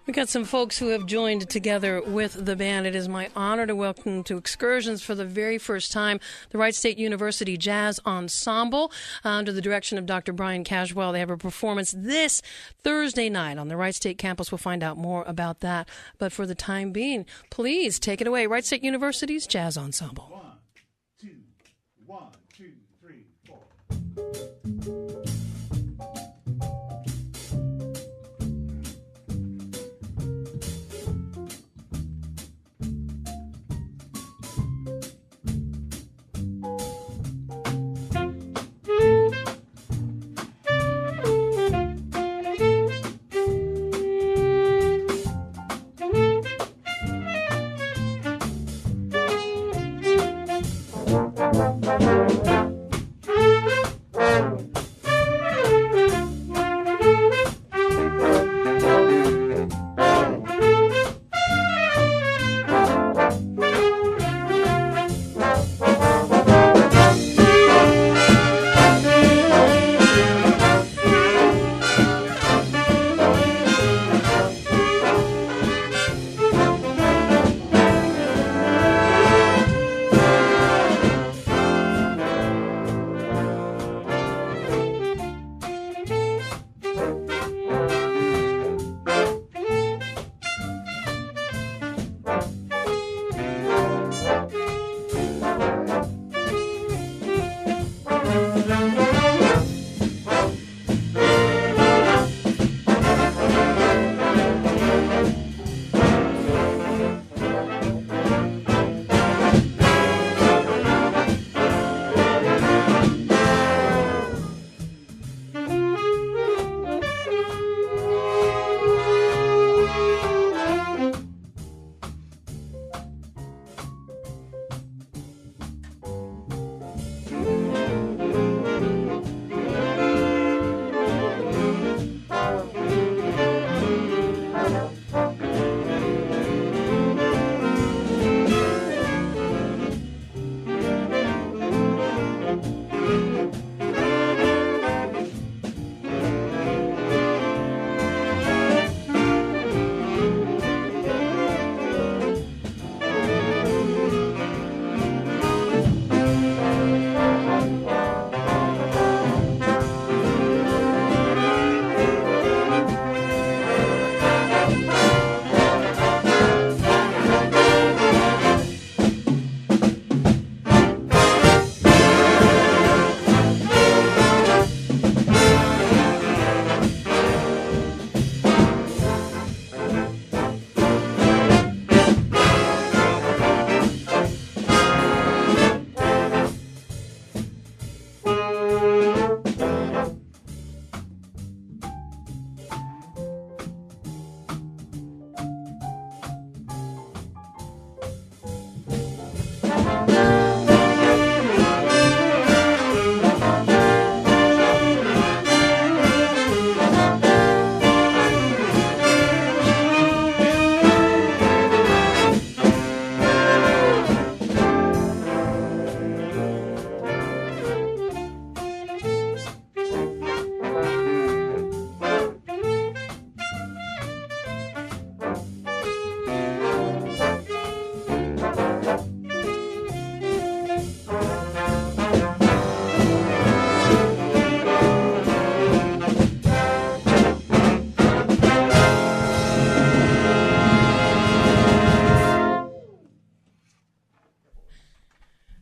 We got some folks who have joined together with the band. It is my honor to welcome to Excursions for the very first time the Wright State University Jazz Ensemble under the direction of Dr. Brian Cashwell. They have a performance this Thursday night on the Wright State campus. We'll find out more about that. But for the time being, please take it away. Wright State University's Jazz Ensemble. 1, 2, 3, 4.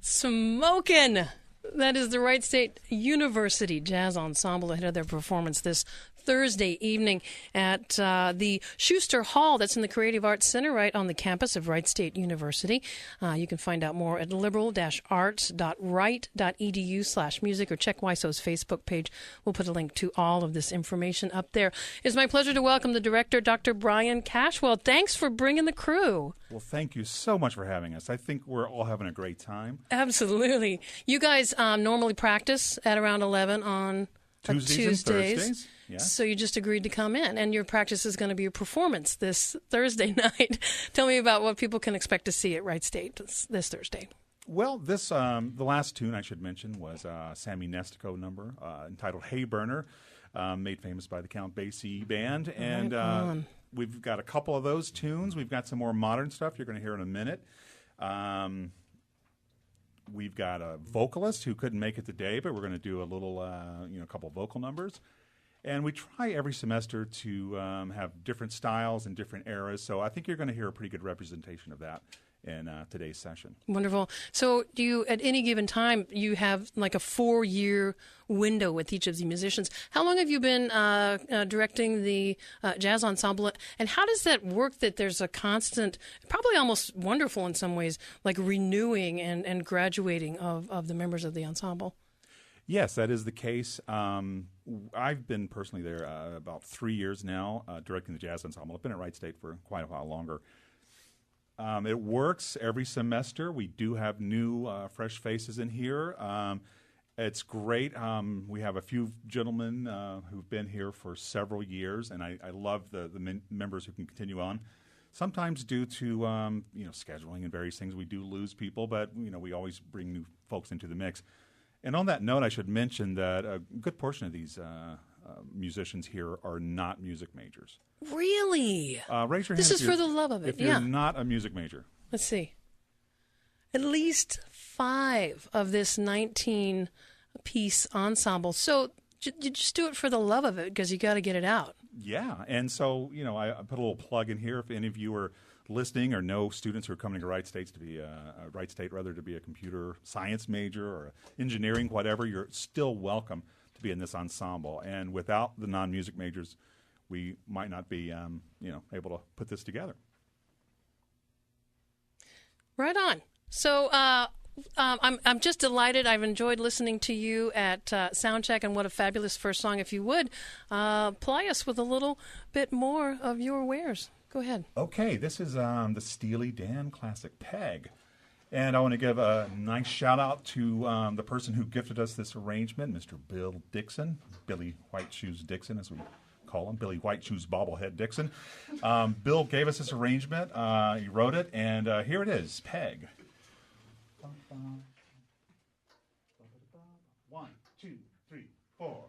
Smokin'! That is the Wright State University Jazz Ensemble ahead of their performance this Thursday evening at the Schuster Hall that's in the Creative Arts Center right on the campus of Wright State University. You can find out more at liberal-arts.wright.edu/music or check WYSO's Facebook page. We'll put a link to all of this information up there. It's my pleasure to welcome the director, Dr. Brian Cashwell. Thanks for bringing the crew. Well, thank you so much for having us. I think we're all having a great time. Absolutely. You guys normally practice at around 11 on Tuesdays and Thursdays. Yeah. So you just agreed to come in, and your practice is going to be a performance this Thursday night. Tell me about what people can expect to see at Wright State this Thursday. Well, this the last tune I should mention was a Sammy Nestico number entitled "Hey Burner," made famous by the Count Basie Band, and we've got a couple of those tunes. We've got some more modern stuff you're going to hear in a minute. We've got a vocalist who couldn't make it today, but we're going to do a little, a couple vocal numbers. And we try every semester to have different styles and different eras. So I think you're going to hear a pretty good representation of that in today's session. Wonderful. So do you, at any given time, you have like a 4-year window with each of the musicians. How long have you been directing the jazz ensemble? And how does that work that there's a constant, probably almost wonderful in some ways, like renewing and graduating of the members of the ensemble? Yes, that is the case. I've been personally there about 3 years now, directing the jazz ensemble. I've been at Wright State for quite a while longer. It works every semester. We do have new, fresh faces in here. It's great. We have a few gentlemen who've been here for several years, and I love the members who can continue on. Sometimes due to scheduling and various things, we do lose people, but we always bring new folks into the mix. And on that note, I should mention that a good portion of these musicians here are not music majors. Really? Raise your hand. This is for the love of it. If you're not a music major. Let's see. At least 5 of this 19-piece ensemble. So you just do it for the love of it because you got to get it out. Yeah, and so I put a little plug in here. If any of you are listening or know students who are coming to Wright State to be to be a computer science major or engineering, whatever, you're still welcome to be in this ensemble. And without the non-music majors, we might not be able to put this together. Right on. So I'm just delighted. I've enjoyed listening to you at Soundcheck, and what a fabulous first song. If you would, ply us with a little bit more of your wares. Go ahead. Okay, this is the Steely Dan classic Peg. And I want to give a nice shout out to the person who gifted us this arrangement, Mr. Bill Dixon, Billy White Shoes Dixon, as we call him, Billy White Shoes Bobblehead Dixon. Bill gave us this arrangement. He wrote it, and here it is, Peg. 1, 2, 3, 4.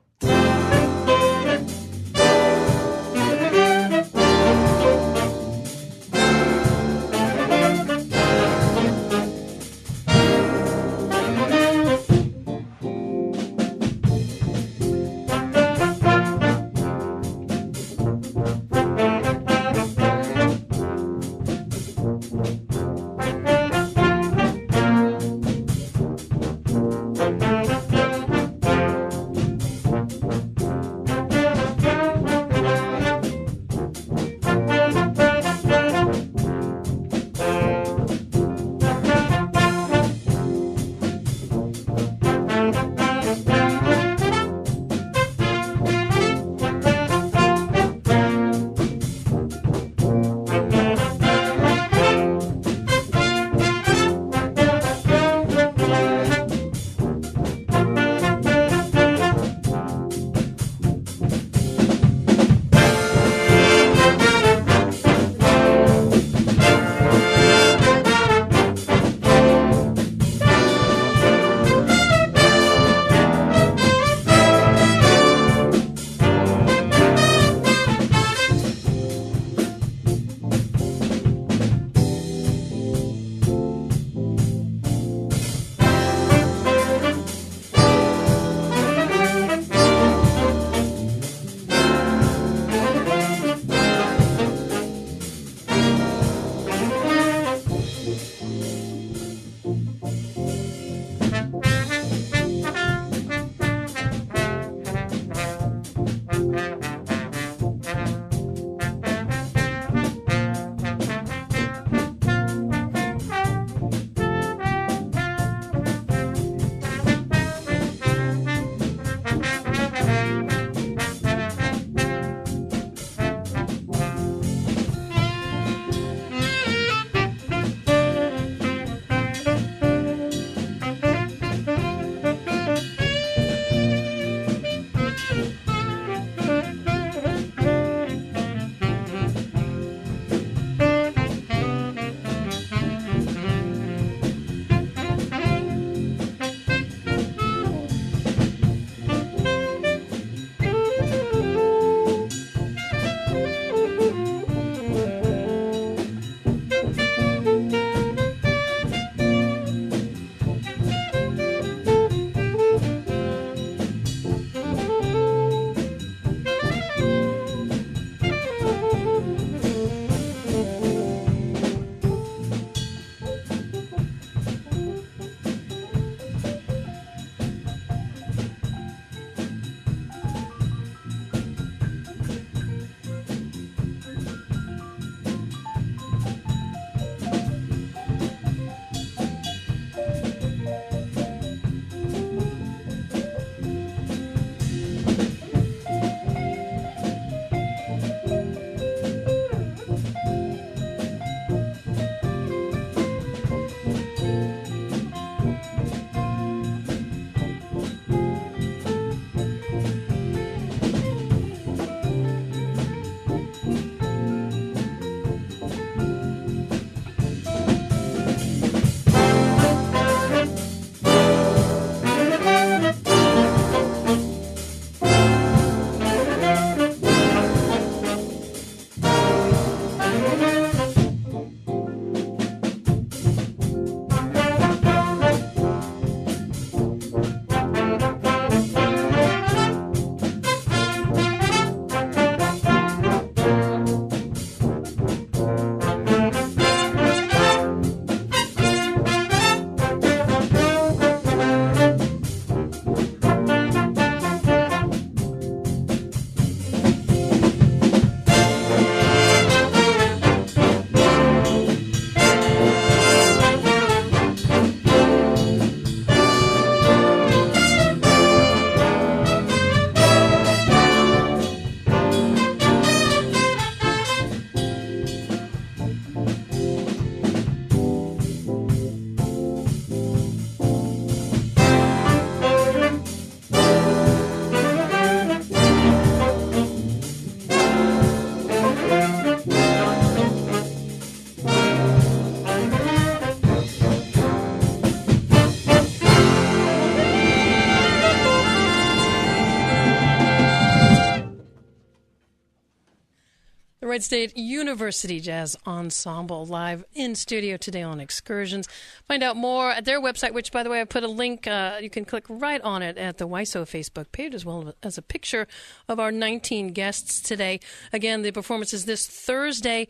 Wright State University Jazz Ensemble live in studio today on Excursions. Find out more at their website, which, by the way, I put a link. You can click right on it at the WYSO Facebook page, as well as a picture of our 19 guests today. Again, the performance is this Thursday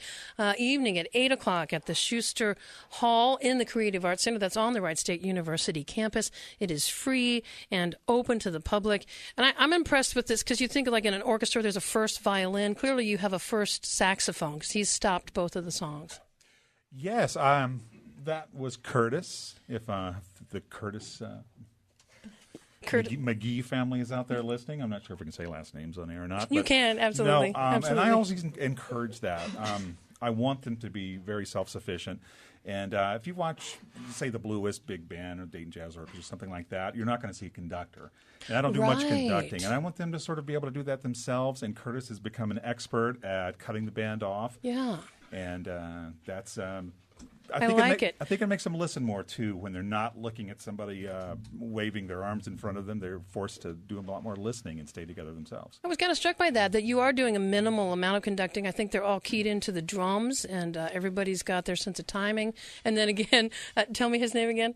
evening at 8 o'clock at the Schuster Hall in the Creative Arts Center. That's on the Wright State University campus. It is free and open to the public. And I'm impressed with this because you think like in an orchestra, there's a first violin. Clearly, you have a first saxophone because he's stopped both of the songs. Yes, that was Curtis. If the Curtis McGee family is out there listening, I'm not sure if we can say last names on air or not. You can, absolutely. No, absolutely. And I always encourage that. I want them to be very self-sufficient. And if you watch, say, the Blue Wisp Big Band or Dayton Jazz Orchestra or something like that, you're not going to see a conductor. And I don't do much conducting. And I want them to sort of be able to do that themselves. And Curtis has become an expert at cutting the band off. Yeah. And that's... I like it. I think it makes them listen more, too, when they're not looking at somebody waving their arms in front of them. They're forced to do a lot more listening and stay together themselves. I was kind of struck by that you are doing a minimal amount of conducting. I think they're all keyed into the drums, and everybody's got their sense of timing. And then again, tell me his name again.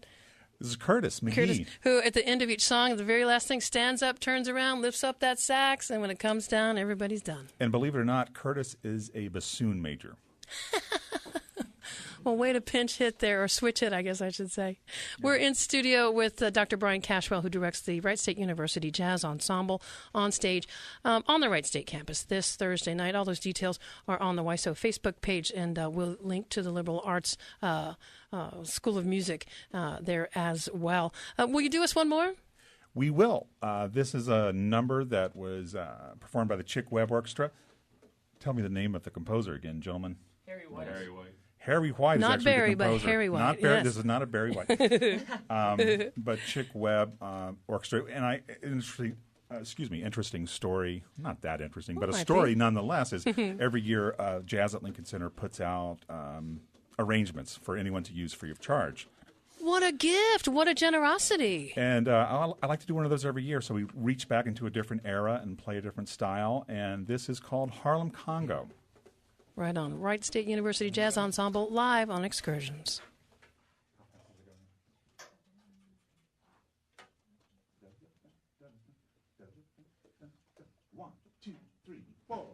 This is Curtis McGee. Curtis, who at the end of each song, the very last thing, stands up, turns around, lifts up that sax, and when it comes down, everybody's done. And believe it or not, Curtis is a bassoon major. Well, way to pinch hit there, or switch hit, I guess I should say. We're in studio with Dr. Brian Cashwell, who directs the Wright State University Jazz Ensemble on stage on the Wright State campus this Thursday night. All those details are on the WYSO Facebook page, and we'll link to the Liberal Arts School of Music there as well. Will you do us one more? We will. This is a number that was performed by the Chick Webb Orchestra. Tell me the name of the composer again, gentlemen. Harry White. Harry White not is actually Barry, the composer. But Harry White. Not Barry. Yes. This is not a Barry White. But Chick Webb Orchestra, and interesting story. Not that interesting, but a story nonetheless. Is every year Jazz at Lincoln Center puts out arrangements for anyone to use free of charge. What a gift! What a generosity! And I like to do one of those every year. So we reach back into a different era and play a different style. And this is called Harlem Congo. Right on. Wright State University Jazz Ensemble live on Excursions. One, two, three, four.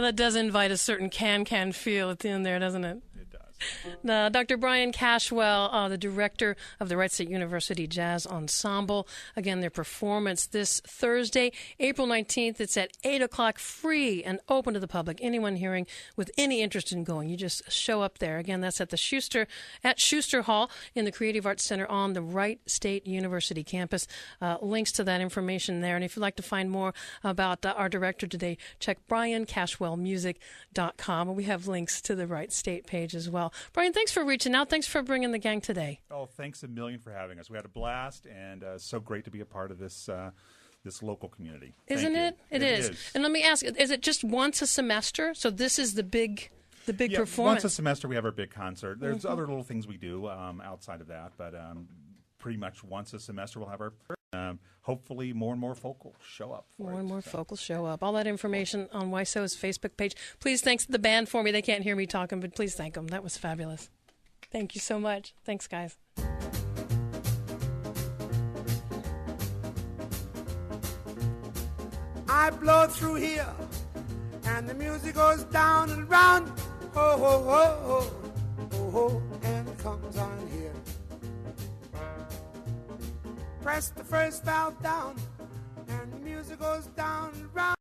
that does invite a certain can feel at the end there, doesn't it? It does. Dr. Brian Cashwell, the director of the Wright State University Jazz Ensemble. Again, their performance this Thursday, April 19th. It's at 8 o'clock, free and open to the public. Anyone hearing with any interest in going, you just show up there. Again, that's at the Schuster Hall in the Creative Arts Center on the Wright State University campus. Links to that information there. And if you'd like to find more about our director today, check briancashwellmusic.com. And we have links to the Wright State page as well. Brian, thanks for reaching out. Thanks for bringing the gang today. Oh, thanks a million for having us. We had a blast, and so great to be a part of this this local community. Isn't it? It is. And let me ask, is it just once a semester? So this is the big performance? Once a semester we have our big concert. There's other little things we do outside of that, but pretty much once a semester we'll have our hopefully more and more folk will show up for More and more folk will show up. All that information on WYSO's Facebook page. Please thanks the band for me. They can't hear me talking, but please thank them. That was fabulous. Thank you so much. Thanks, guys. I blow through here, and the music goes down and round. Ho, ho, ho, ho, ho, ho, and it comes on here. Press the first valve down, and the music goes down and round.